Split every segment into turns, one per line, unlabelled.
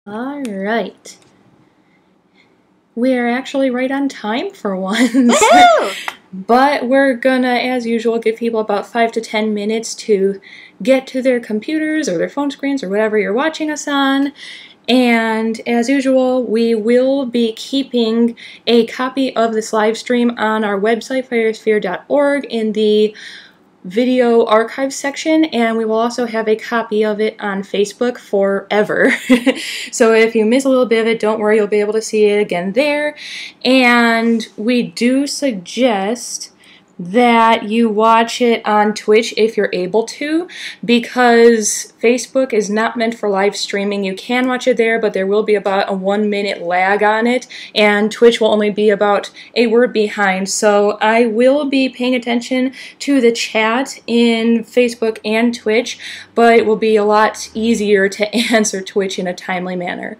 All right. We are actually right on time for once.
Woohoo!
But we're gonna, as usual, give people about 5 to 10 minutes to get to their computers or their phone screens or whatever you're watching us on. And as usual, we will be keeping a copy of this live stream on our website, firesphere.org, in the video archive section, and we will also have a copy of it on Facebook forever. So if you miss a little bit of it, don't worry, you'll be able to see it again there. And we do suggest that you watch it on Twitch if you're able to, because Facebook is not meant for live streaming. You can watch it there, but there will be about a 1-minute lag on it, and Twitch will only be about a word behind. So I will be paying attention to the chat in Facebook and Twitch, but it will be a lot easier to answer Twitch in a timely manner.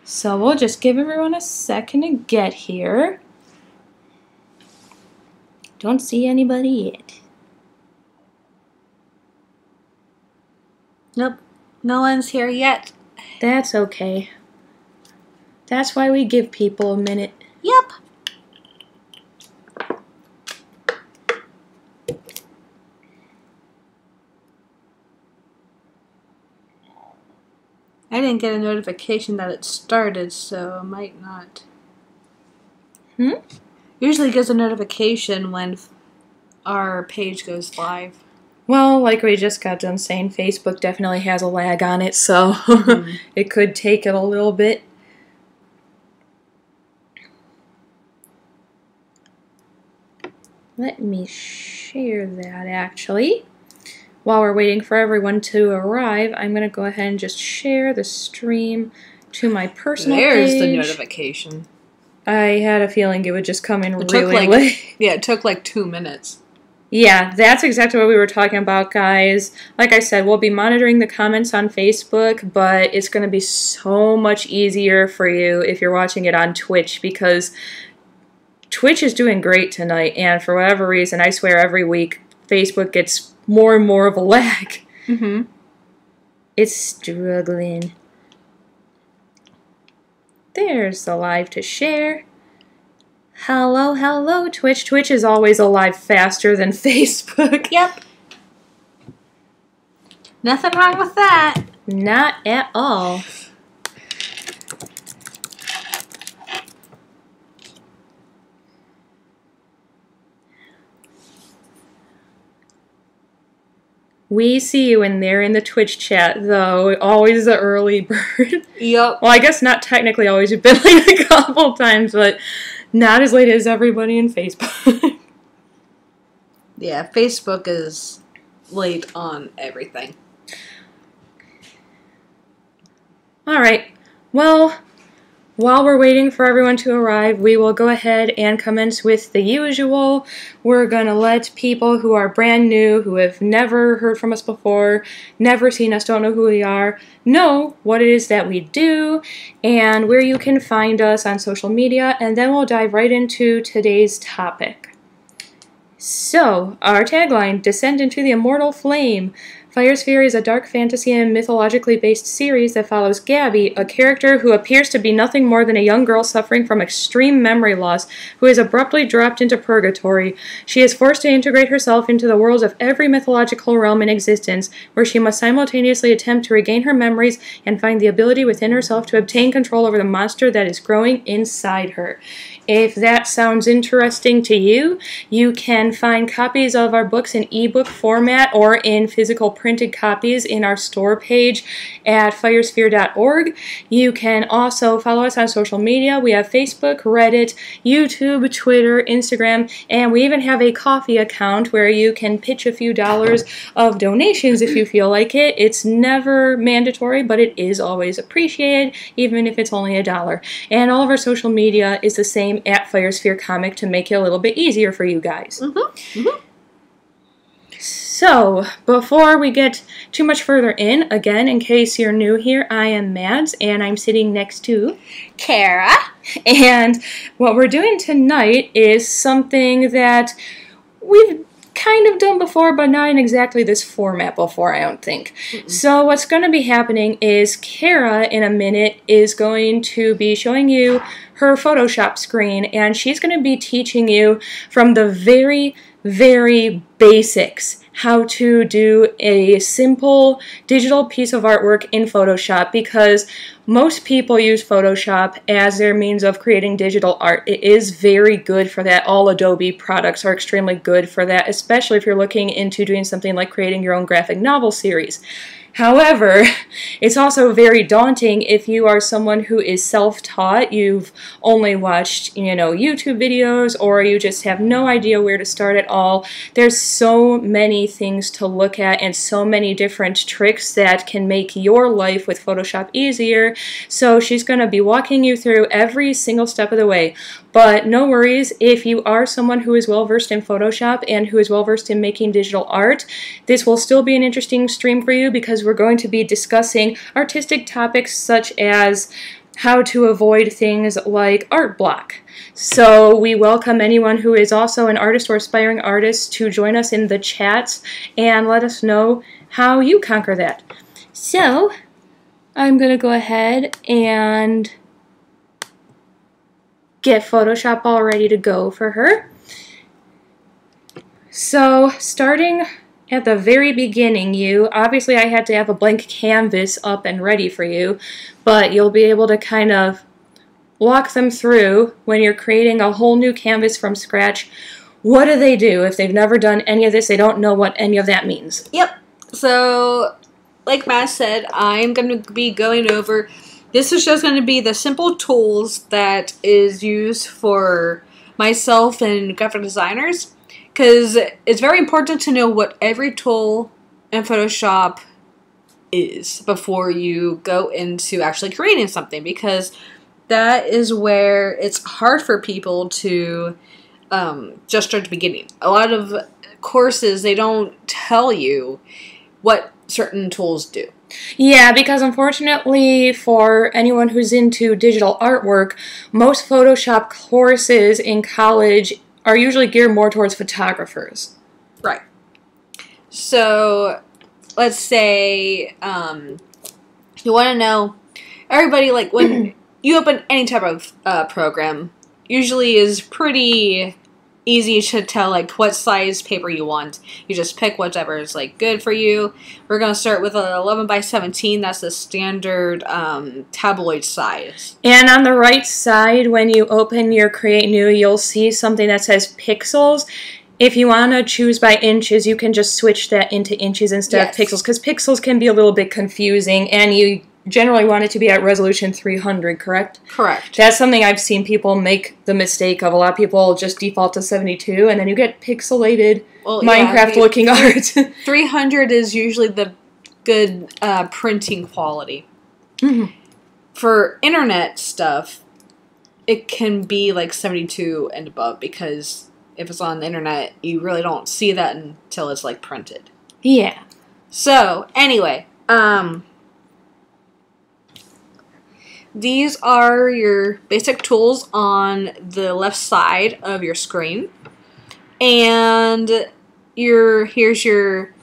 So we'll just give everyone a second to get here. Don't see anybody yet.
Nope, no one's here yet.
That's okay. That's why we give people a minute.
Yep. I didn't get a notification that it started, so I might not. Usually it gives a notification when our page goes live.
Well, like we just got done saying, Facebook definitely has a lag on it, so it could take it a little bit. Let me share that, actually. While we're waiting for everyone to arrive, I'm going to go ahead and just share the stream to my personal page.
There's the notification.
I had a feeling it would just come in really late.
Yeah, it took like 2 minutes.
Yeah, that's exactly what we were talking about, guys. Like I said, we'll be monitoring the comments on Facebook, but it's going to be so much easier for you if you're watching it on Twitch, because Twitch is doing great tonight, and for whatever reason, I swear every week, Facebook gets more and more of a lag. It's struggling. There's the live to share. Hello, hello, Twitch. Twitch is always alive faster than Facebook.
Yep. Nothing wrong with that.
Not at all. We see you in there in the Twitch chat, though. Always the early bird.
Yep.
Well, I guess not technically always. You've been late a couple times, but not as late as everybody in Facebook.
Yeah, Facebook is late on everything.
Alright. Well, while we're waiting for everyone to arrive, we will go ahead and commence with the usual. We're going to let people who are brand new, who have never heard from us before, never seen us, don't know who we are, know what it is that we do and where you can find us on social media, and then we'll dive right into today's topic. So, our tagline, Descend into the Immortal Flame. Firesphere is a dark fantasy and mythologically based series that follows Gabby, a character who appears to be nothing more than a young girl suffering from extreme memory loss, who is abruptly dropped into purgatory. She is forced to integrate herself into the worlds of every mythological realm in existence, where she must simultaneously attempt to regain her memories and find the ability within herself to obtain control over the monster that is growing inside her. If that sounds interesting to you, you can find copies of our books in ebook format or in physical printed copies in our store page at firesphere.org. You can also follow us on social media. We have Facebook, Reddit, YouTube, Twitter, Instagram, and we even have a Ko-fi account where you can pitch a few dollars of donations if you feel like it. It's never mandatory, but it is always appreciated, even if it's only $1. And all of our social media is the same at Firesphere Comic to make it a little bit easier for you guys. So, before we get too much further in, again, in case you're new here, I am Mads, and I'm sitting next to
Kara.
And what we're doing tonight is something that we've kind of done before, but not in exactly this format before, I don't think. So what's going to be happening is Kara, in a minute, is going to be showing you her Photoshop screen, and she's going to be teaching you from the very, very basics how to do a simple digital piece of artwork in Photoshop, because most people use Photoshop as their means of creating digital art. It is very good for that. All Adobe products are extremely good for that, especially if you're looking into doing something like creating your own graphic novel series. However, it's also very daunting if you are someone who is self-taught, you've only watched, YouTube videos, or you just have no idea where to start at all. There's so many things to look at and so many different tricks that can make your life with Photoshop easier. So she's going to be walking you through every single step of the way. But no worries, if you are someone who is well-versed in Photoshop and who is well-versed in making digital art, this will still be an interesting stream for you, because we're going to be discussing artistic topics such as how to avoid things like art block. So we welcome anyone who is also an artist or aspiring artist to join us in the chats and let us know how you conquer that. So I'm going to go ahead and get Photoshop all ready to go for her. So starting at the very beginning, obviously I had to have a blank canvas up and ready for you, but you'll be able to kind of walk them through when you're creating a whole new canvas from scratch. What do they do? If they've never done any of this, they don't know what any of that means.
Yep. So, like Matt said, I'm going to be going over, this is just going to be the simple tools that is used for myself and graphic designers, because it's very important to know what every tool in Photoshop is before you go into actually creating something, because that is where it's hard for people to just start at the beginning. A lot of courses, they don't tell you what certain tools do.
Yeah, because unfortunately for anyone who's into digital artwork, most Photoshop courses in college are usually geared more towards photographers.
Right. So, let's say you want to know, everybody, like, when you open any type of program, usually is pretty easy to tell, like, what size paper you want. You just pick whatever is, like, good for you. We're going to start with an 11 by 17. That's the standard tabloid size.
And on the right side, when you open your Create New, you'll see something that says pixels. If you want to choose by inches, you can just switch that into inches instead of pixels, because pixels can be a little bit confusing, and you generally want it to be at resolution 300, correct?
Correct.
That's something I've seen people make the mistake of. A lot of people just default to 72, and then you get pixelated Minecraft-looking art.
300 is usually the good printing quality.
Mm-hmm.
For internet stuff, it can be like 72 and above, because if it's on the internet, you really don't see that until it's like printed.
Yeah.
So, anyway, these are your basic tools on the left side of your screen. And here's your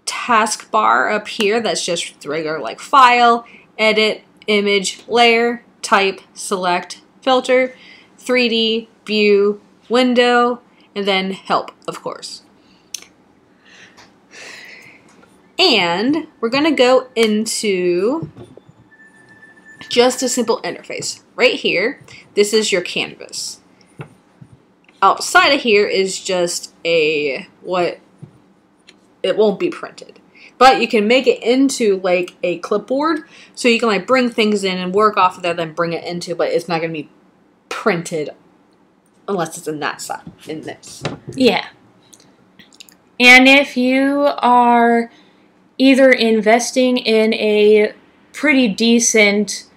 taskbar up here. That's just regular, like, file, edit, image, layer, type, select, filter, 3D, view, window, and then help, of course. And we're going to go into just a simple interface. Right here, this is your canvas. Outside of here is just it won't be printed. But you can make it into like a clipboard, so you can like bring things in and work off of that, then bring it into, but it's not going to be printed unless it's in that side, in this.
Yeah. And if you are either investing in a pretty decent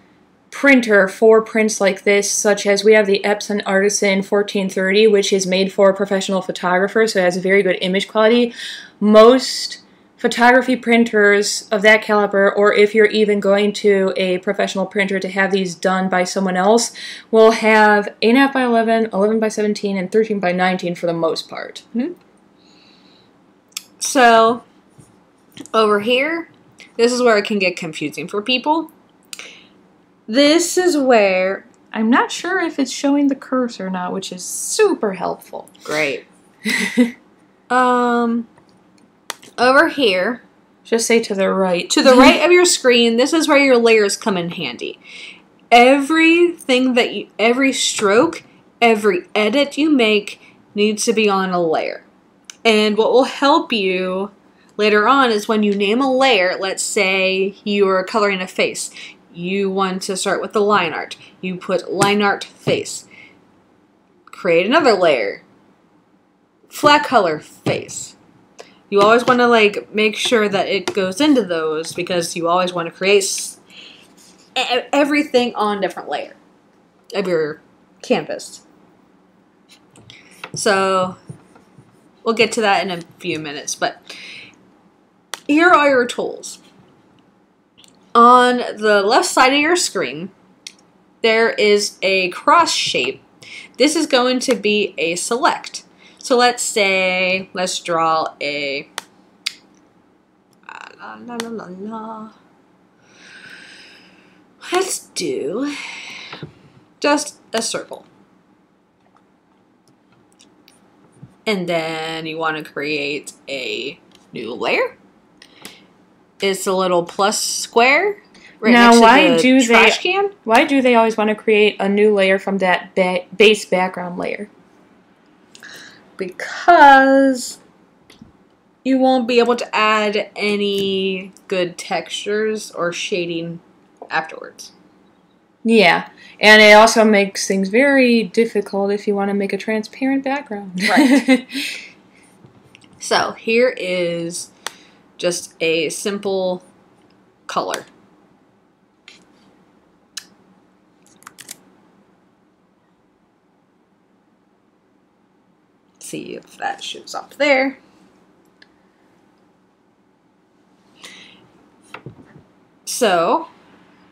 printer for prints like this, such as we have the Epson Artisan 1430, which is made for professional photographers, so it has very good image quality. Most photography printers of that caliber, or if you're even going to a professional printer to have these done by someone else, will have 8.5 by 11, 11 by 17, and 13 by 19 for the most part.
Mm-hmm. So, over here, this is where it can get confusing for people. This is where...
I'm not sure if it's showing the cursor or not, which is super helpful.
Great. Over here...
Just say to the right.
To the right of your screen, this is where your layers come in handy. Every stroke, every edit you make needs to be on a layer. And what will help you later on is when you name a layer, let's say you are coloring a face. You want to start with the line art. You put line art face. Create another layer. Flat color face. You always want to make sure that it goes into those because you always want to create everything on a different layer of your canvas. So we'll get to that in a few minutes, but here are your tools. On the left side of your screen, there is a cross shape. This is going to be a select. So let's draw a, let's do just a circle. And then you want to create a new layer. It's a little plus square right
now,
next to the trash can.
Why do they always want to create a new layer from that base background layer?
Because you won't be able to add any good textures or shading afterwards.
Yeah, and it also makes things very difficult if you want to make a transparent background.
Right. So here is just a simple color. See if that shows up there. So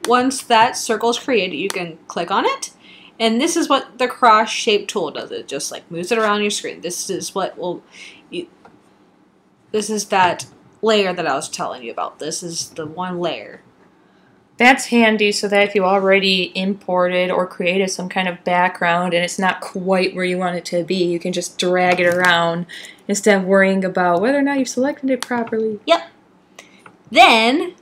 once that circle is created, you can click on it, and this is what the cross shape tool does. It just moves it around your screen. This is what this is that layer that I was telling you about. This is the one layer.
That's handy so that if you already imported or created some kind of background and it's not quite where you want it to be, you can just drag it around instead of worrying about whether or not you've selected it properly.
Yep. Then,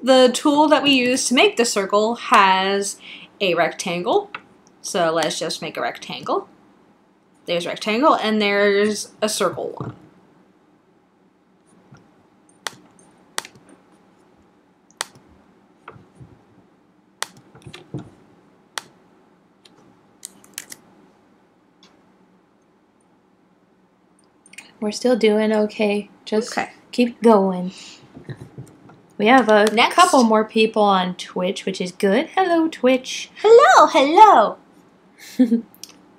the tool that we use to make the circle has a rectangle. So let's just make a rectangle. There's a rectangle, and there's a circle one.
We're still doing okay. Just keep going. We have a couple more people on Twitch, which is good. Hello, Twitch.
Hello, hello.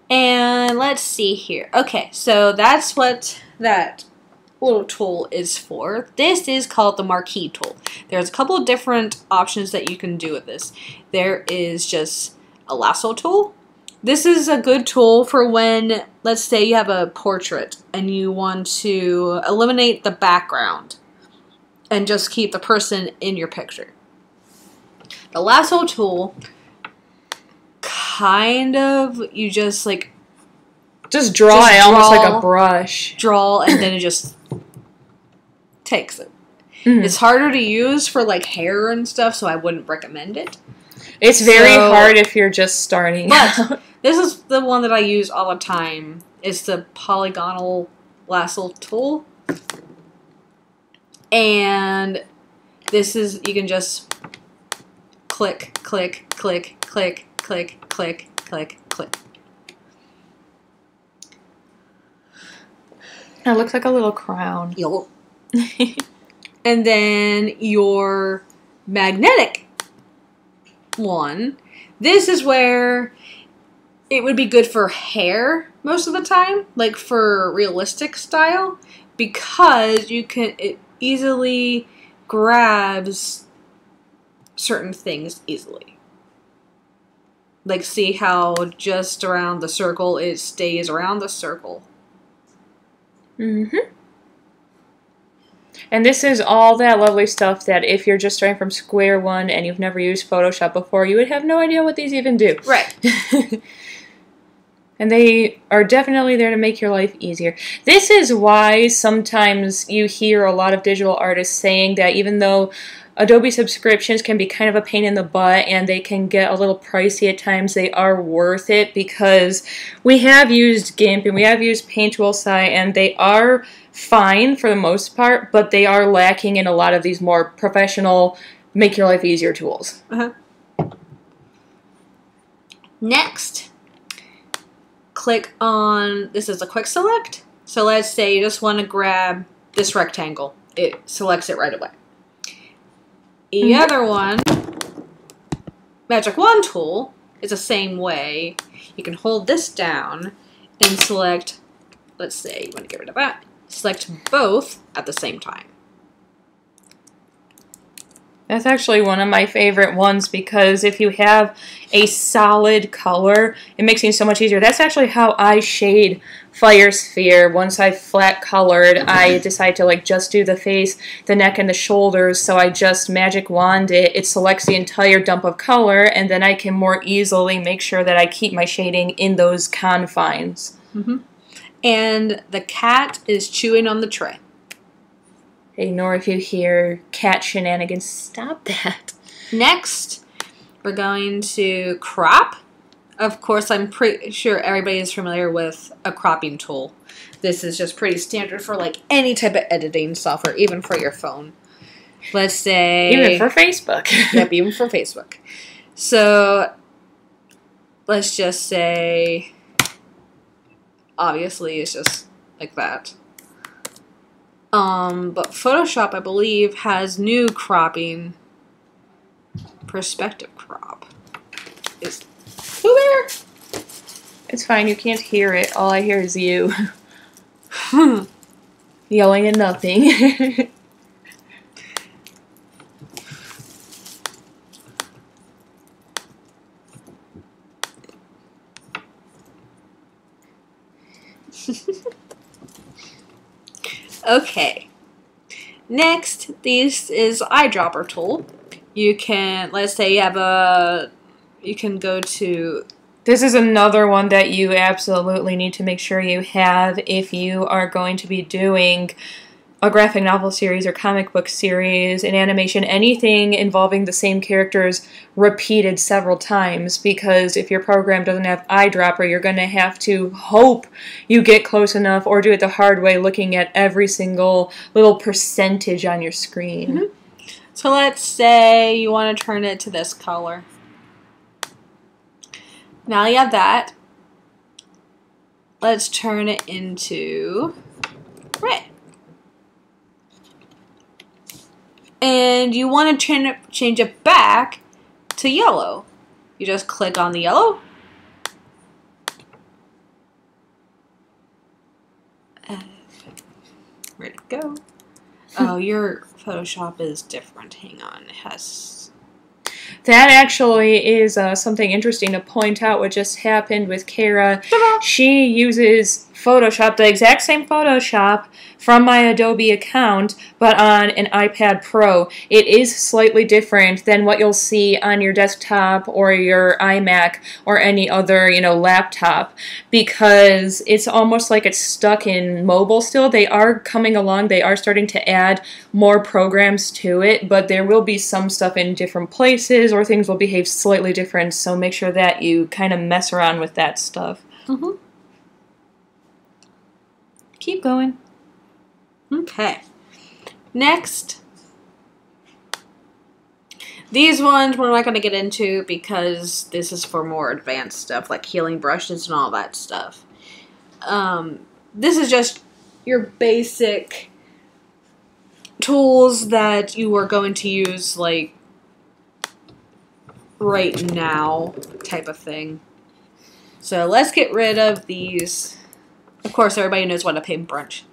And let's see here. Okay, so that's what that little tool is for. This is called the marquee tool. There's a couple of different options that you can do with this. There is just a lasso tool. This is a good tool for when, let's say you have a portrait and you want to eliminate the background and just keep the person in your picture. The lasso tool, kind of, you just draw
it almost like a brush.
Draw, and then it just takes it.
Mm-hmm.
It's harder to use for hair and stuff, so I wouldn't recommend it.
It's very hard if you're just starting.
But this is the one that I use all the time. It's the polygonal lasso tool. And this is, you can just click, click, click, click, click, click, click, click.
It looks like a little crown.
Yup. And then your magnetic one. This is where it would be good for hair most of the time, for realistic style, because it easily grabs certain things easily. See how just around the circle it stays around the circle.
Mm-hmm. And this is all that lovely stuff that if you're just starting from square one and you've never used Photoshop before, you would have no idea what these even do.
Right.
And they are definitely there to make your life easier. This is why sometimes you hear a lot of digital artists saying that even though Adobe subscriptions can be kind of a pain in the butt and they can get a little pricey at times, they are worth it, because we have used GIMP and we have used Paint Tool Site, and they are fine for the most part, but they are lacking in a lot of these more professional, make your life easier tools.
Next, click on, this is a quick select. So let's say you just want to grab this rectangle. It selects it right away. The other one, Magic Wand tool, is the same way. You can hold this down and select, let's say you want to get rid of that. Select both at the same time.
That's actually one of my favorite ones, because if you have a solid color, it makes things so much easier. That's actually how I shade Fire Sphere. Once I've flat colored, I decide to just do the face, the neck, and the shoulders, so I just Magic Wand it. It selects the entire dump of color, and then I can more easily make sure that I keep my shading in those confines.
And the cat is chewing on the tray.
Ignore if you hear cat shenanigans. Stop that.
Next, we're going to crop. Of course, I'm pretty sure everybody is familiar with a cropping tool. This is just pretty standard for any type of editing software, even for your phone. Let's say...
Even for Facebook.
Yep, even for Facebook. So, let's just say... Obviously, it's just like that. But Photoshop, I believe, has new cropping. Perspective crop. Is Pooh Bear?
It's fine, you can't hear it. All I hear is you. Yelling at nothing.
Okay. Next, this is eyedropper tool. You can, let's say you have you can go to...
This is another one that you absolutely need to make sure you have if you are going to be doing a graphic novel series or comic book series, an animation, anything involving the same characters repeated several times, because if your program doesn't have eyedropper, you're going to have to hope you get close enough or do it the hard way, looking at every single little percentage on your screen.
So let's say you want to turn it to this color. Now you have that. Let's turn it into red. And you want to change it back to yellow. You just click on the yellow. Where'd it go? Oh, your Photoshop is different. Hang on. It has...
That actually is something interesting to point out, what just happened with Kara. She uses Photoshop, the exact same Photoshop from my Adobe account, but on an iPad Pro. It is slightly different than what you'll see on your desktop or your iMac or any other, laptop, because it's almost like it's stuck in mobile still. They are coming along. They are starting to add more programs to it, but there will be some stuff in different places or things will behave slightly different, so make sure that you kind of mess around with that stuff. Keep going.
Okay. Next. These ones we're not going to get into because this is for more advanced stuff like healing brushes and all that stuff. This is just your basic tools that you are going to use right now type of thing. So let's get rid of these. Of course, everybody knows what a paintbrush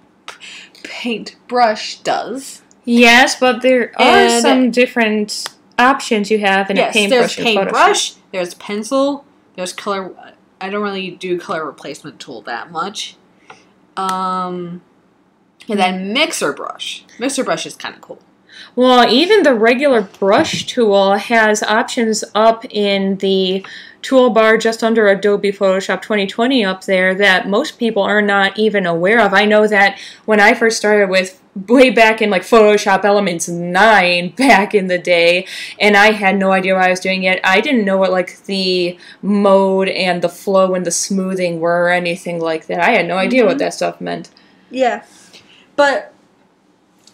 does.
Yes, but there are some different options you have in a paintbrush.
There's paintbrush, there's pencil, there's color. I don't really do color replacement tool that much. And then mixer brush. Mixer brush is kind of cool.
Well, even the regular brush tool has options up in the toolbar just under Adobe Photoshop 2020 up there that most people are not even aware of. I know that when I first started with way back in like Photoshop Elements 9 back in the day, and I had no idea what I was doing yet. I didn't know what like the mode and the flow and the smoothing were or anything like that. I had no idea what that stuff meant.
Yeah. But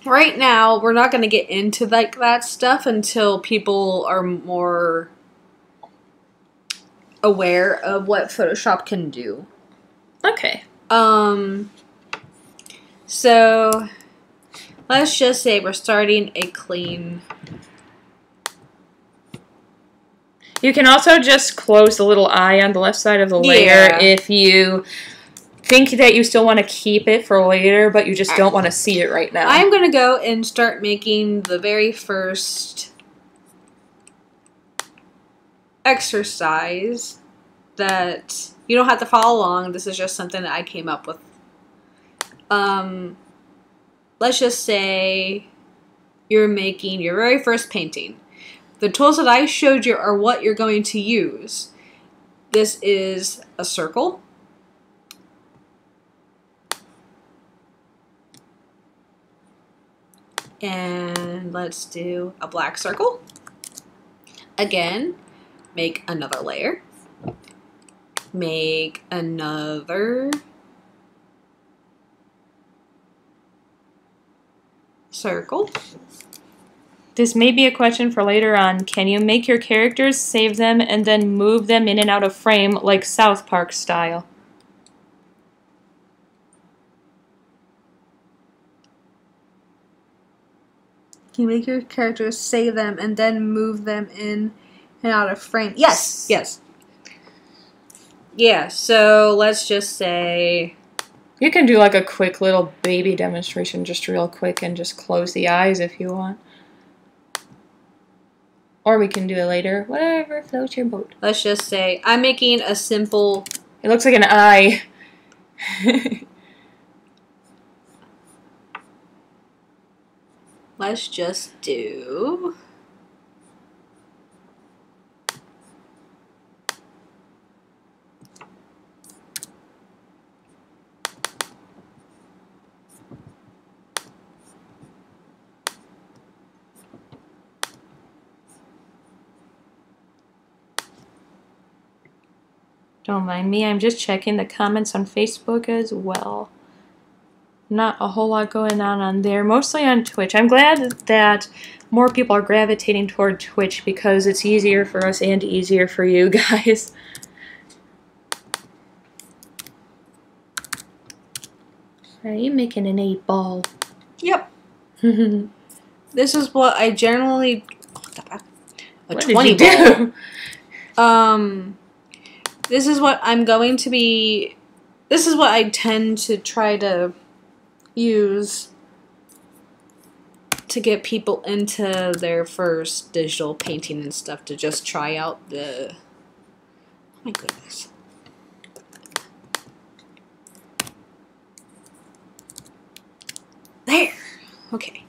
right now, we're not going to get into like that stuff until people are more aware of what Photoshop can do.
Okay.
So let's just say we're starting a clean.
You can also just close the little eye on the left side of the layer if you think that you still want to keep it for later, but you just don't want to see it right now.
I'm going to go and start making the very first exercise that you don't have to follow along. This is just something that I came up with. Let's just say you're making your very first painting. The tools that I showed you are what you're going to use. This is a circle. And let's do a black circle. Again, make another layer. Make another circle.
This may be a question for later on. Can you make your characters, save them, and then move them in and out of frame like South Park style?
Can you make your characters, save them, and then move them in and out of frame? Yes, yes. Yeah, so let's just say...
You can do like a quick little baby demonstration just real quick and just close the eyes if you want. Or we can do it later. Whatever floats your boat.
Let's just say I'm making a simple...
It looks like an eye.
Let's just do...
Don't mind me, I'm just checking the comments on Facebook as well. Not a whole lot going on there, mostly on Twitch. I'm glad that more people are gravitating toward Twitch because it's easier for us and easier for you guys. Are you making an 8-ball?
Yep. This is what I generally... A
what
20
did you
do? This is what I'm going to be... This is what I tend to try to use to get people into their first digital painting and stuff, to just try out the... Oh my goodness. There! Okay.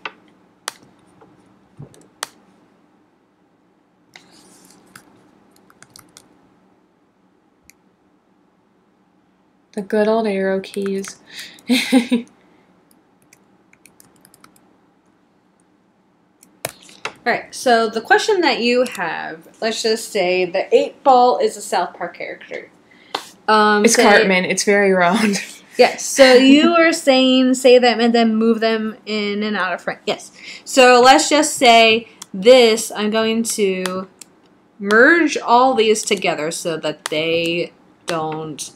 The good old arrow keys.
Alright, so the question that you have, let's just say the 8-ball is a South Park character.
It's Cartman, it's very round.
Yes, so you are saying save them and then move them in and out of frame. Yes. So let's just say this, I'm going to merge all these together so that they don't...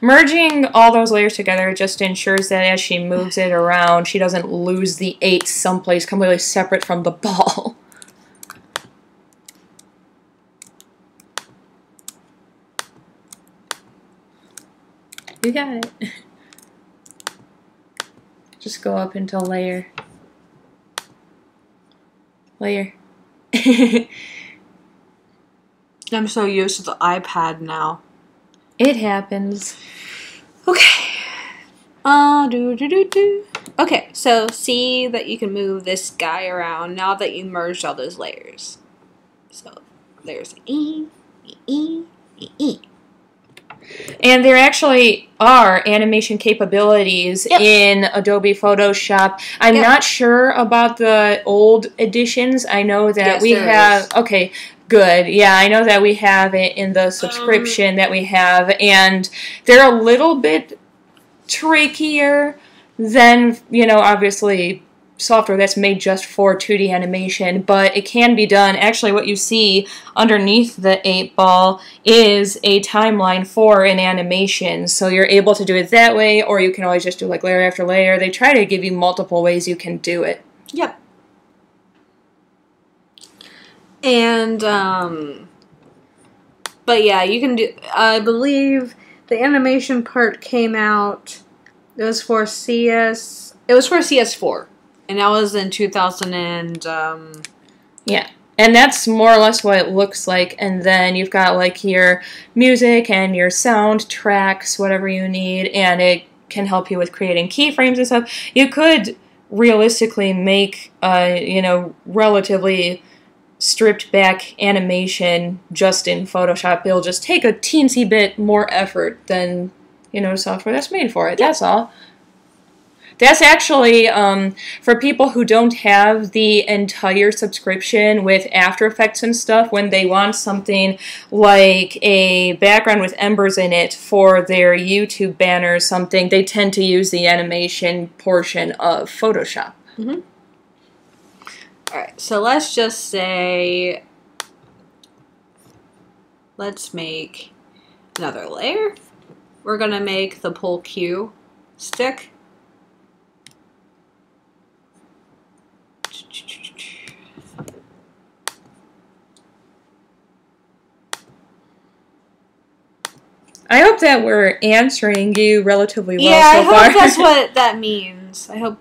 Merging all those layers together just ensures that as she moves it around, she doesn't lose the 8 someplace completely separate from the ball. You got it. Just go up until layer. Layer.
I'm so used to the iPad now.
It happens.
Okay. Okay, so see that you can move this guy around now that you merged all those layers. So there's E.
And there actually are animation capabilities in Adobe Photoshop. I'm not sure about the old editions. I know that we have... Okay, good. Yeah, I know that we have it in the subscription that we have. And they're a little bit trickier than, obviously... software that's made just for 2D animation, but it can be done. Actually, what you see underneath the 8-ball is a timeline for an animation, so you're able to do it that way, or you can always just do like layer after layer. They try to give you multiple ways you can do it.
Yep. And, but yeah, you can do, I believe the animation part came out, it was for CS4. And that was in 2000 and...
Yeah. And that's more or less what it looks like. And then you've got, like, your music and your sound tracks, whatever you need. And it can help you with creating keyframes and stuff. You could realistically make, relatively stripped-back animation just in Photoshop. It'll just take a teensy bit more effort than, software that's made for it. That's all. That's actually, for people who don't have the entire subscription with After Effects and stuff, when they want something like a background with embers in it for their YouTube banner or something, they tend to use the animation portion of Photoshop.
Mm-hmm. Alright, so let's just say, let's make another layer. We're going to make the Pull Q stick.
I hope that we're answering you relatively well
so far. Yeah, I hope
that's
what that means. I hope...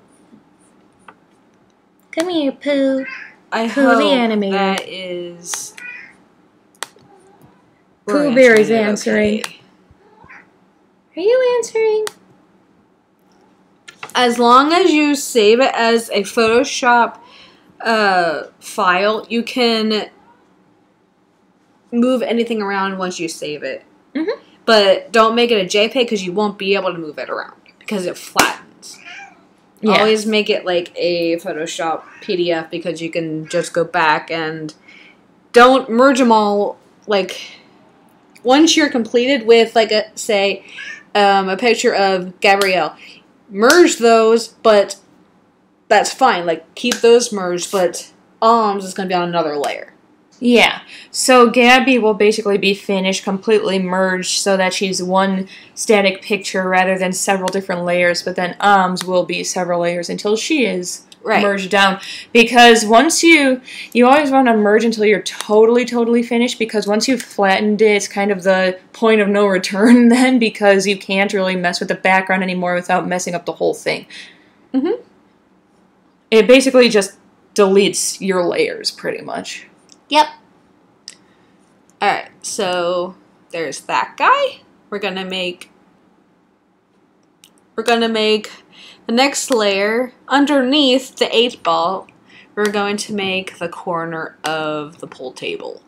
Come here, Pooh.
I hope the animator. That is...
Pooh Bear's answering. Okay. Are you answering?
As long as you save it as a Photoshop file, you can move anything around once you save it.
Mm-hmm.
But don't make it a JPEG because you won't be able to move it around because it flattens. Yeah. Always make it like a Photoshop PDF because you can just go back and don't merge them all. Like, once you're completed with, like, a picture of Gabrielle, merge those, but that's fine. Like, keep those merged, but Alms is going to be on another layer.
Yeah, so Gabby will basically be finished, completely merged, so that she's one static picture rather than several different layers, but then Alms will be several layers until she is merged down. Because once you always want to merge until you're totally finished, because once you've flattened it, it's kind of the point of no return then, because you can't really mess with the background anymore without messing up the whole thing.
Mm-hmm.
It basically just deletes your layers, pretty much.
Yep. Alright, so there's that guy. We're gonna make the next layer underneath the 8-ball. We're going to make the corner of the pool table.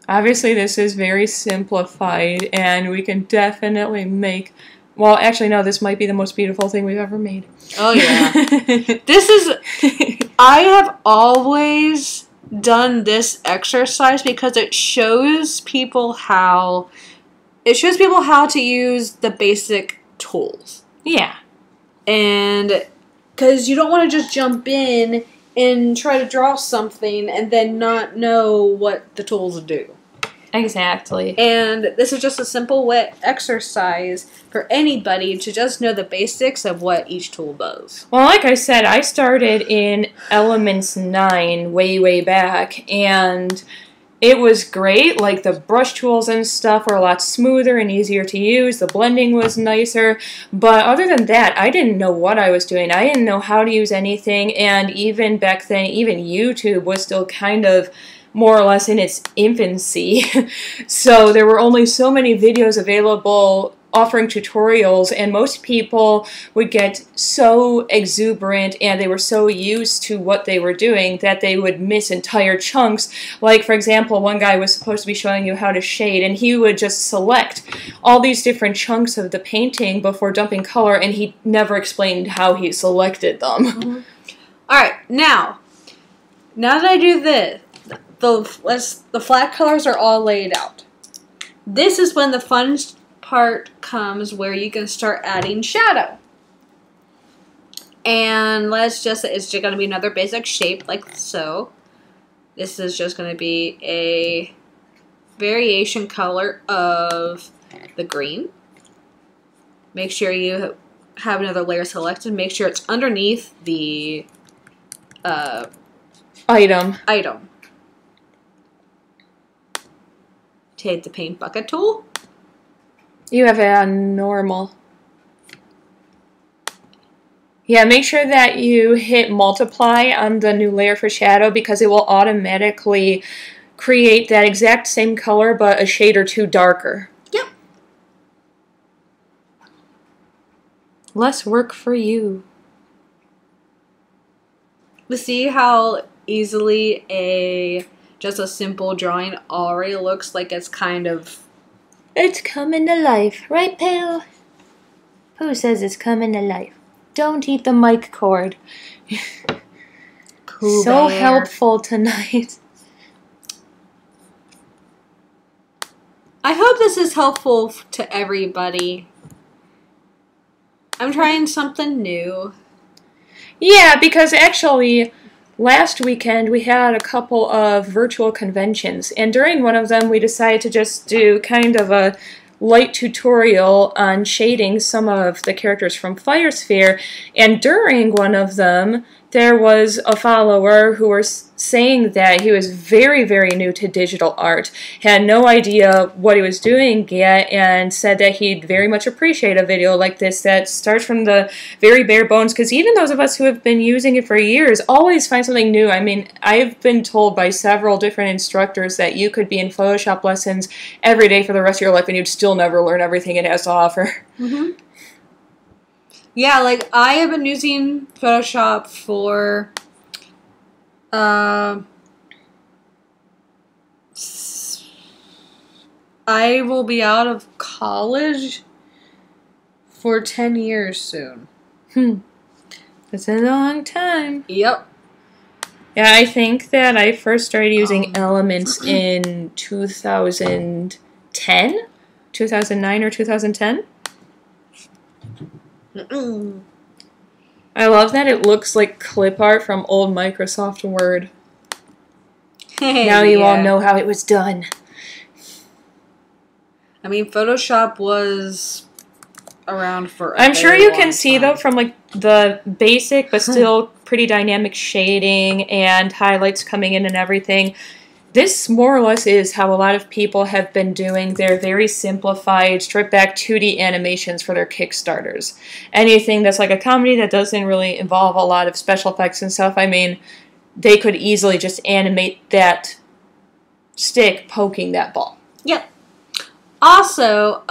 Obviously, this is very simplified, and we can definitely make... Well, actually, no, this might be the most beautiful thing we've ever made.
Oh, yeah. This is... I have always done this exercise because it shows people how... It shows people how to use the basic tools.
Yeah.
And... Because you don't want to just jump in and try to draw something and then not know what the tools do.
Exactly.
And this is just a simple exercise for anybody to just know the basics of what each tool does.
Well, like I said, I started in Elements 9 way back, and it was great. Like, the brush tools and stuff were a lot smoother and easier to use. The blending was nicer. But other than that, I didn't know what I was doing. I didn't know how to use anything, and even back then, even YouTube was still kind of more or less in its infancy. So there were only so many videos available offering tutorials, and most people would get so exuberant and they were so used to what they were doing that they would miss entire chunks. Like, for example, one guy was supposed to be showing you how to shade, and he would just select all these different chunks of the painting before dumping color, and he never explained how he selected them.
Mm-hmm. Alright, now that I do this, the flat colors are all laid out. This is when the fun part comes where you can start adding shadow. And let's just say it's just going to be another basic shape like so. This is just going to be a variation color of the green. Make sure you have another layer selected. Make sure it's underneath the item. Take the paint bucket tool.
You have it on normal. Yeah, make sure that you hit multiply on the new layer for shadow because it will automatically create that exact same color but a shade or two darker.
Yep.
Less work for you.
But see how easily just a simple drawing already looks like it's kind of...
It's coming to life, right, Pale? Who says it's coming to life? Don't eat the mic cord.
Cool
so
bear.
helpful tonight.
I hope this is helpful to everybody. I'm trying something new.
Yeah, because actually, last weekend we had a couple of virtual conventions, and during one of them we decided to just do kind of a light tutorial on shading some of the characters from Fire Sphere, and during one of them there was a follower who was saying that he was very, very new to digital art, had no idea what he was doing yet, and said that he'd very much appreciate a video like this that starts from the very bare bones, because even those of us who have been using it for years always find something new. I mean, I've been told by several different instructors that you could be in Photoshop lessons every day for the rest of your life and you'd still never learn everything it has to offer.
Mm-hmm. Yeah, like, I have been using Photoshop for, I will be out of college for 10 years soon.
That's a long time.
Yep.
Yeah, I think that I first started using Elements in 2010? 2009 or 2010? I love that it looks like clip art from old Microsoft Word. Now you all know how it was done.
I mean, Photoshop was around for
I'm sure you can see, though, from like the basic but still pretty dynamic shading and highlights coming in and everything. This more or less is how a lot of people have been doing their very simplified, stripped-back 2D animations for their Kickstarters. Anything that's like a comedy that doesn't really involve a lot of special effects and stuff, I mean, they could easily just animate that stick poking that ball.
Yep. Also,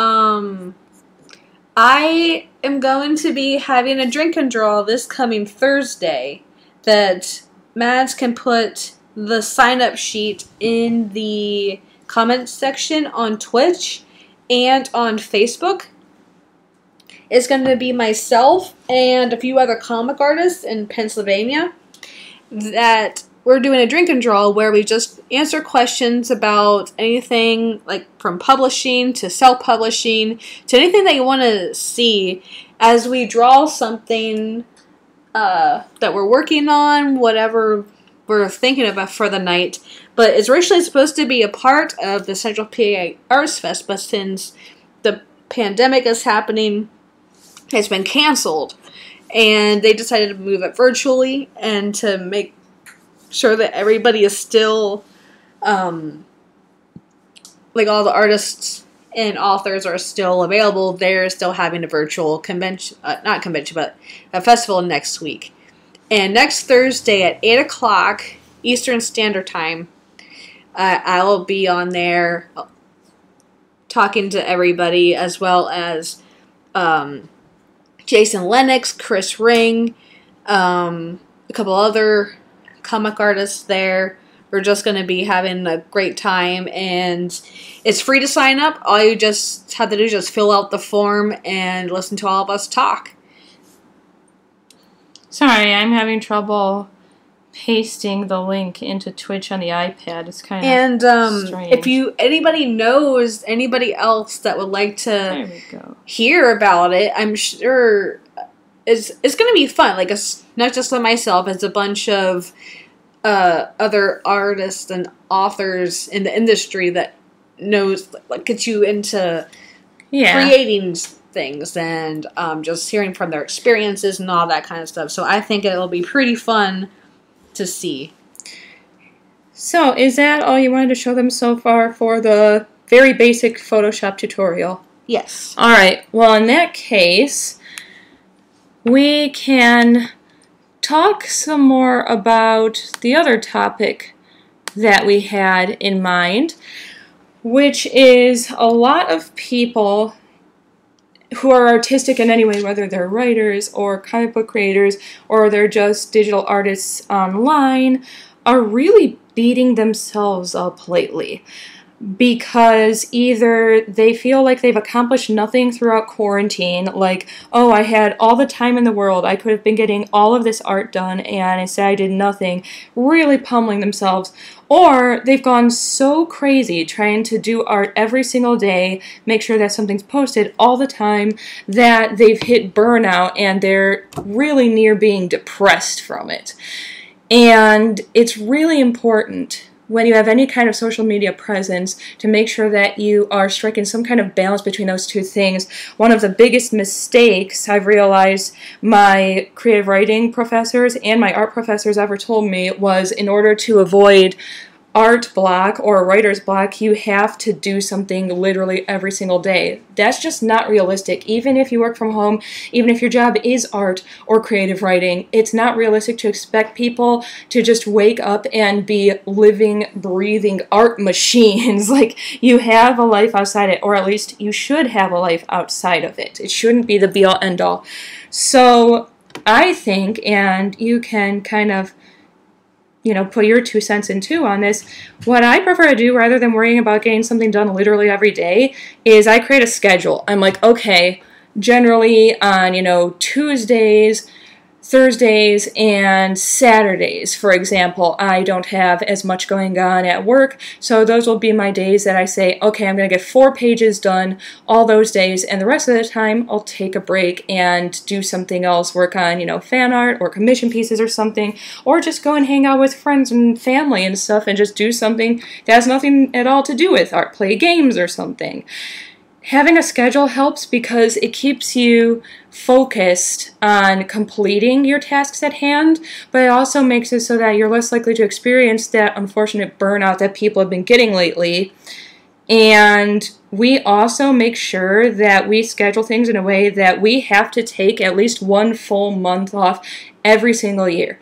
I am going to be having a drink and draw this coming Thursday that Mads can put the sign-up sheet in the comments section on Twitch and on Facebook. It's going to be myself and a few other comic artists in Pennsylvania that we're doing a drink and draw where we just answer questions about anything like from publishing to self-publishing to anything that you want to see as we draw something that we're working on, whatever we're thinking about for the night. But it's originally supposed to be a part of the Central PA Arts Fest, but since the pandemic is happening, it's been canceled. And they decided to move it virtually and to make sure that everybody is still, like all the artists and authors are still available. They're still having a virtual convention, not convention, but a festival next week. And next Thursday at 8 o'clock Eastern Standard Time, I'll be on there talking to everybody, as well as Jason Lennox, Chris Ring, a couple other comic artists there. We're just going to be having a great time, and it's free to sign up. All you just have to do is just fill out the form and listen to all of us talk.
Sorry, I'm having trouble pasting the link into Twitch on the iPad. It's kind of strange.
If anybody knows anybody else that would like to
there we go.
hear about it, I'm sure it's going to be fun. Like, it's not just myself, it's a bunch of other artists and authors in the industry that knows, like, gets you into creating things and just hearing from their experiences and all that kind of stuff. So I think it'll be pretty fun to see.
So, is that all you wanted to show them so far for the very basic Photoshop tutorial?
Yes.
Alright, well in that case, we can talk some more about the other topic that we had in mind, which is a lot of people who are artistic in any way, whether they're writers or comic book creators or they're just digital artists online, are really beating themselves up lately because either they feel like they've accomplished nothing throughout quarantine, like, oh, I had all the time in the world, I could have been getting all of this art done, and instead I did nothing, really pummeling themselves, or they've gone so crazy trying to do art every single day, make sure that something's posted all the time, that they've hit burnout and they're really near being depressed from it. And it's really important when you have any kind of social media presence to make sure that you are striking some kind of balance between those two things. One of the biggest mistakes I've realized my creative writing professors and my art professors ever told me was, in order to avoid art block or writer's block, you have to do something literally every single day. That's just not realistic. Even if you work from home, even if your job is art or creative writing, it's not realistic to expect people to just wake up and be living, breathing art machines. Like, you have a life outside it, or at least you should have a life outside of it. It shouldn't be the be-all, end-all. So I think, and you can kind of put your 2 cents in too on this. What I prefer to do, rather than worrying about getting something done literally every day, is I create a schedule. I'm like, okay, generally on, Tuesdays, Thursdays, and Saturdays, for example, I don't have as much going on at work, so those will be my days that I say, okay, I'm going to get 4 pages done all those days, and the rest of the time I'll take a break and do something else, work on, fan art or commission pieces or something, or just go and hang out with friends and family and stuff and just do something that has nothing at all to do with art, play games or something. Having a schedule helps because it keeps you focused on completing your tasks at hand, but it also makes it so that you're less likely to experience that unfortunate burnout that people have been getting lately. And we also make sure that we schedule things in a way that we have to take at least 1 full month off every single year.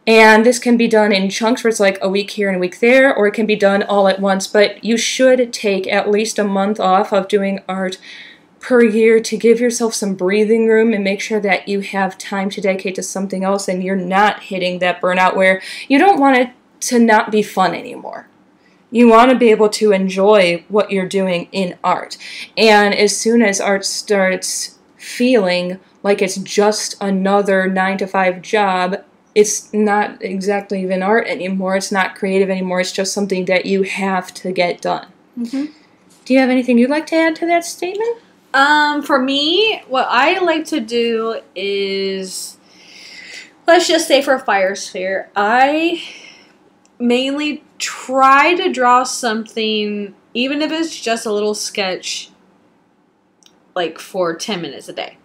And this can be done in chunks where it's like a week here and a week there, or it can be done all at once, but you should take at least a month off of doing art per year to give yourself some breathing room and make sure that you have time to dedicate to something else and you're not hitting that burnout where you don't want it to not be fun anymore. You want to be able to enjoy what you're doing in art. And as soon as art starts feeling like it's just another 9-to-5 job, it's not exactly even art anymore. It's not creative anymore. It's just something that you have to get done. Mm-hmm. Do you have anything you'd like to add to that statement?
For me, what I like to do is, let's just say for Fire Sphere, I mainly try to draw something, even if it's just a little sketch, like for 10 minutes a day.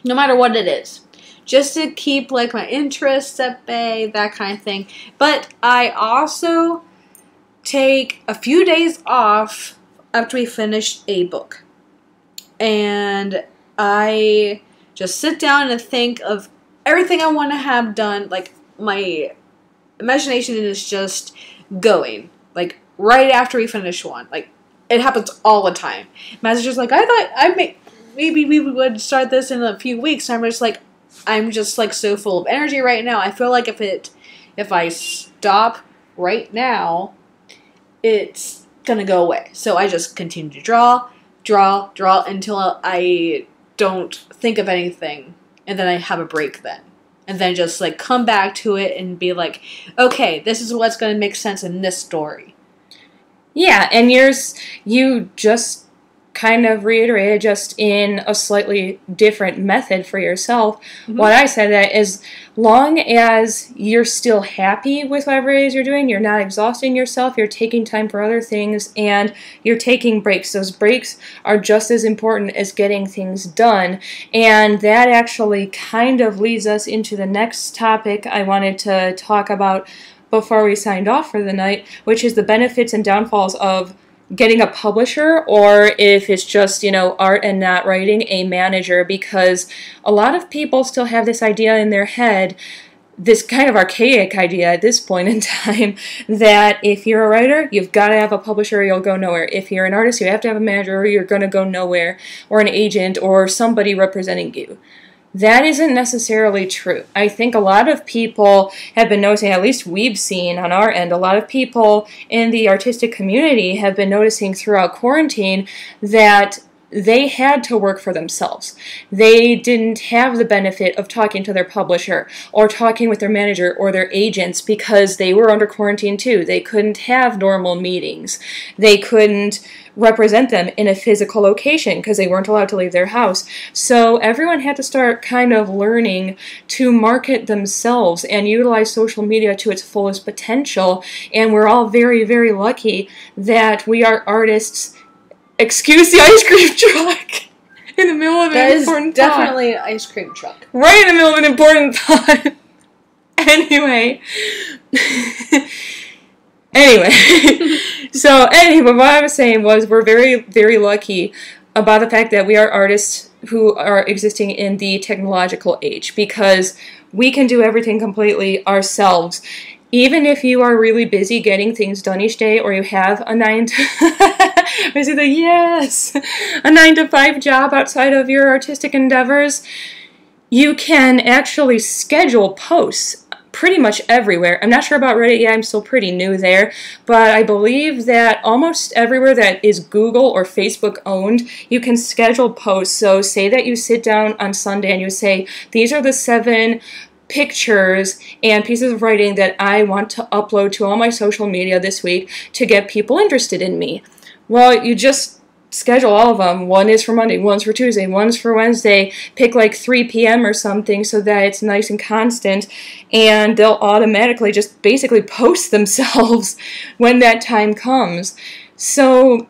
No matter what it is. Just to keep, like, my interests at bay, that kind of thing. But I also take a few days off after we finish a book. And I just sit down and think of everything I want to have done. Like, my imagination is just going. like right after we finish one. Like, it happens all the time. Matt's just like, I thought maybe we would start this in a few weeks. And I'm just like so full of energy right now. I feel like if I stop right now, it's gonna go away. So I just continue to draw until I don't think of anything, and then I have a break then. And then just like come back to it and be like, okay, this is what's gonna make sense in this story.
Yeah, and you just kind of reiterated, just in a slightly different method for yourself. Mm-hmm. What I said, that as long as you're still happy with whatever it is you're doing, you're not exhausting yourself, you're taking time for other things, and you're taking breaks. Those breaks are just as important as getting things done. And that actually kind of leads us into the next topic I wanted to talk about before we signed off for the night, which is the benefits and downfalls of getting a publisher, or if it's just, art and not writing, a manager, because a lot of people still have this idea in their head, this kind of archaic idea at this point in time, that if you're a writer, you've got to have a publisher or you'll go nowhere. If you're an artist, you have to have a manager or you're going to go nowhere, or an agent or somebody representing you. That isn't necessarily true. I think a lot of people have been noticing, at least we've seen on our end, a lot of people in the artistic community have been noticing throughout quarantine that they had to work for themselves. They didn't have the benefit of talking to their publisher or talking with their manager or their agents because they were under quarantine too. They couldn't have normal meetings. They couldn't represent them in a physical location because they weren't allowed to leave their house. So everyone had to start kind of learning to market themselves and utilize social media to its fullest potential. And we're all very, very lucky that we are artists. Excuse the ice cream truck in the middle of an important thought.
Definitely an ice cream truck.
Right in the middle of an important thought. But what I was saying was we're very, very lucky about the fact that we are artists who are existing in the technological age, because we can do everything completely ourselves. Even if you are really busy getting things done each day, or you have a 9 to 5 job outside of your artistic endeavors, you can actually schedule posts pretty much everywhere. I'm not sure about Reddit yet, I'm still pretty new there, but I believe that almost everywhere that is Google or Facebook owned, you can schedule posts. So say that you sit down on Sunday and you say, these are the 7 pictures and pieces of writing that I want to upload to all my social media this week to get people interested in me. Well, you just schedule all of them. One is for Monday, one's for Tuesday, one's for Wednesday. Pick like 3 p.m. or something so that it's nice and constant, and they'll automatically just basically post themselves when that time comes. So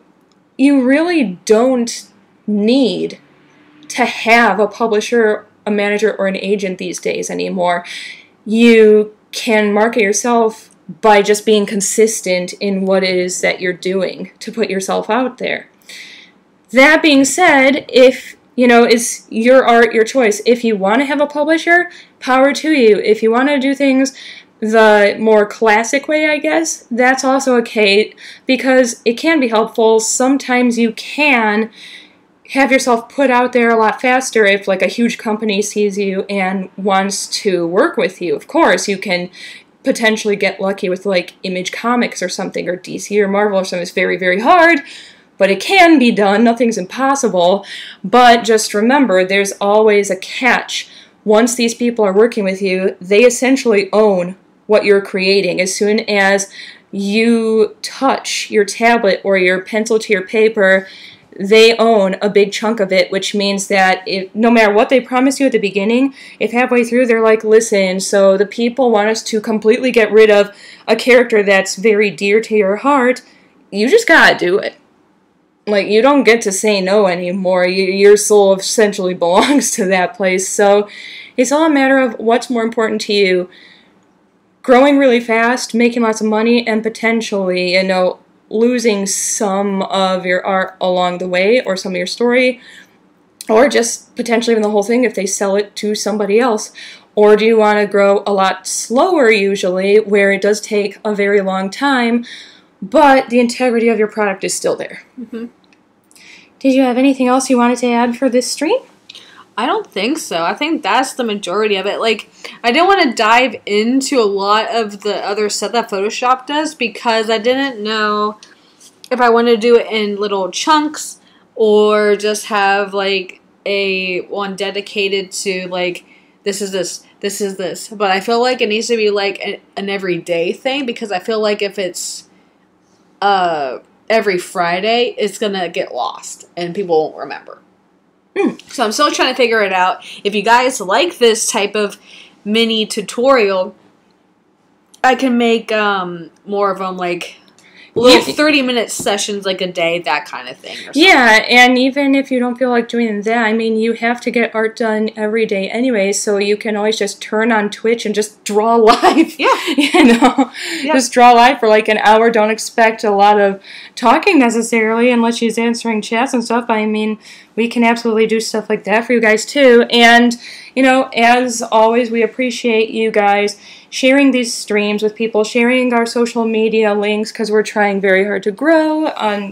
you really don't need to have a publisher, a manager, or an agent these days anymore. You can market yourself by just being consistent in what it is that you're doing to put yourself out there. That being said, if, it's your art, your choice. If you want to have a publisher, power to you. If you want to do things the more classic way, I guess, that's also okay, because it can be helpful. Sometimes you can have yourself put out there a lot faster if like a huge company sees you and wants to work with you. Of course, you can potentially get lucky with like Image Comics or something, or DC or Marvel or something. It's very, very hard, but it can be done. Nothing's impossible. But just remember, there's always a catch. Once these people are working with you, they essentially own what you're creating. As soon as you touch your tablet or your pencil to your paper, they own a big chunk of it, which means that no matter what they promise you at the beginning, if halfway through they're like, listen, so the people want us to completely get rid of a character that's very dear to your heart, you just gotta do it. Like, you don't get to say no anymore. Your soul essentially belongs to that place. So it's all a matter of what's more important to you. Growing really fast, making lots of money, and potentially, losing some of your art along the way, or some of your story, or just potentially even the whole thing if they sell it to somebody else. Or do you want to grow a lot slower usually, where it does take a very long time, but the integrity of your product is still there.
Mm-hmm.
Did you have anything else you wanted to add for this stream?
I don't think so. I think that's the majority of it. Like, I didn't want to dive into a lot of the other stuff that Photoshop does because I didn't know if I wanted to do it in little chunks or just have, like, a one dedicated to, like, this is this, this is this. But I feel like it needs to be, like, an everyday thing because I feel like if it's every Friday, it's going to get lost and people won't remember. So I'm still trying to figure it out. If you guys like this type of mini tutorial, I can make more of them, like little 30-minute sessions, like a day, that kind of thing.
Yeah, and even if you don't feel like doing that, I mean, you have to get art done every day anyway, so you can always just turn on Twitch and just draw live.
Yeah.
You know, just draw live for like an hour. Don't expect a lot of talking necessarily unless she's answering chats and stuff. I mean, we can absolutely do stuff like that for you guys too. And, you know, as always, we appreciate you guys sharing these streams with people, sharing our social media links, because we're trying very hard to grow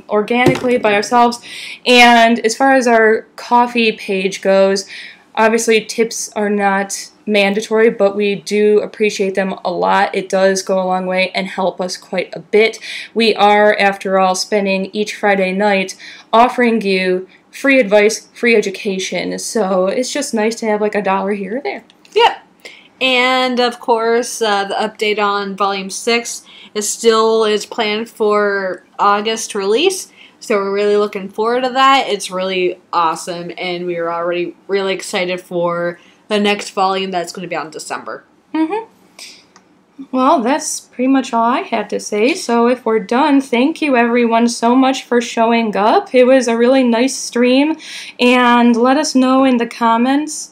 organically by ourselves. And as far as our coffee page goes, obviously tips are not mandatory, but we do appreciate them a lot. It does go a long way and help us quite a bit. We are, after all, spending each Friday night offering you free advice, free education. So it's just nice to have like $1 here or there.
Yep. And, of course, the update on Volume 6 is planned for August release. So we're really looking forward to that. It's really awesome. And we are already really excited for the next volume that's going to be on December.
Mm-hmm. Well, that's pretty much all I had to say. So if we're done, thank you everyone so much for showing up. It was a really nice stream. And let us know in the comments.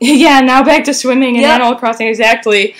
Yeah, now back to swimming and Animal Crossing, exactly.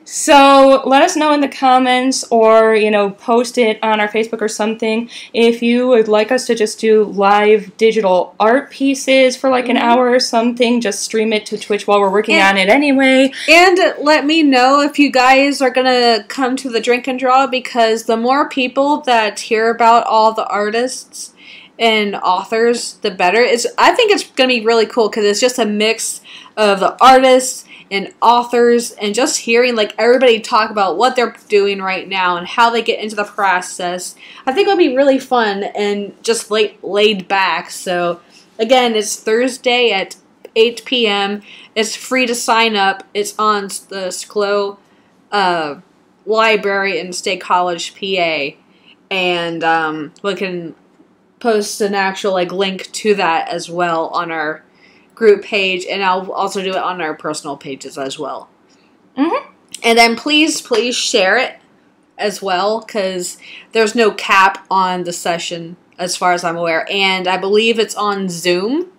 So let us know in the comments or, you know, post it on our Facebook or something if you would like us to just do live digital art pieces for like an hour or something. Just stream it to Twitch while we're working on it anyway.
And let me know if you guys are going to come to the Drink and Draw, because the more people that hear about all the artists and authors, the better. I think it's going to be really cool because it's just a mix of the artists and authors and just hearing like everybody talk about what they're doing right now and how they get into the process. I think it'll be really fun and just laid back. So again, it's Thursday at 8 p.m. It's free to sign up. It's on the SCLO library in State College, PA. And we can post an actual like link to that as well on our group page, and I'll also do it on our personal pages as well.
Mm-hmm.
And then please share it as well, because there's no cap on the session as far as I'm aware, and I believe it's on Zoom,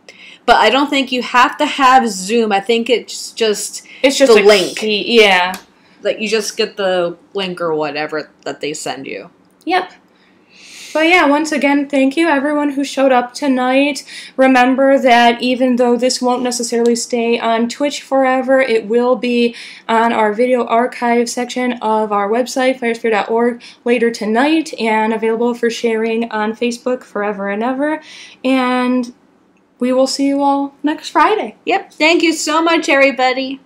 but I don't think you have to have Zoom. I think it's just the link.
Yeah.
Like you just get the link or whatever that they send you.
Yep. But yeah, once again, thank you everyone who showed up tonight. Remember that even though this won't necessarily stay on Twitch forever, it will be on our video archive section of our website, firesphere.org, later tonight, and available for sharing on Facebook forever and ever. And we will see you all next Friday.
Yep. Thank you so much, everybody.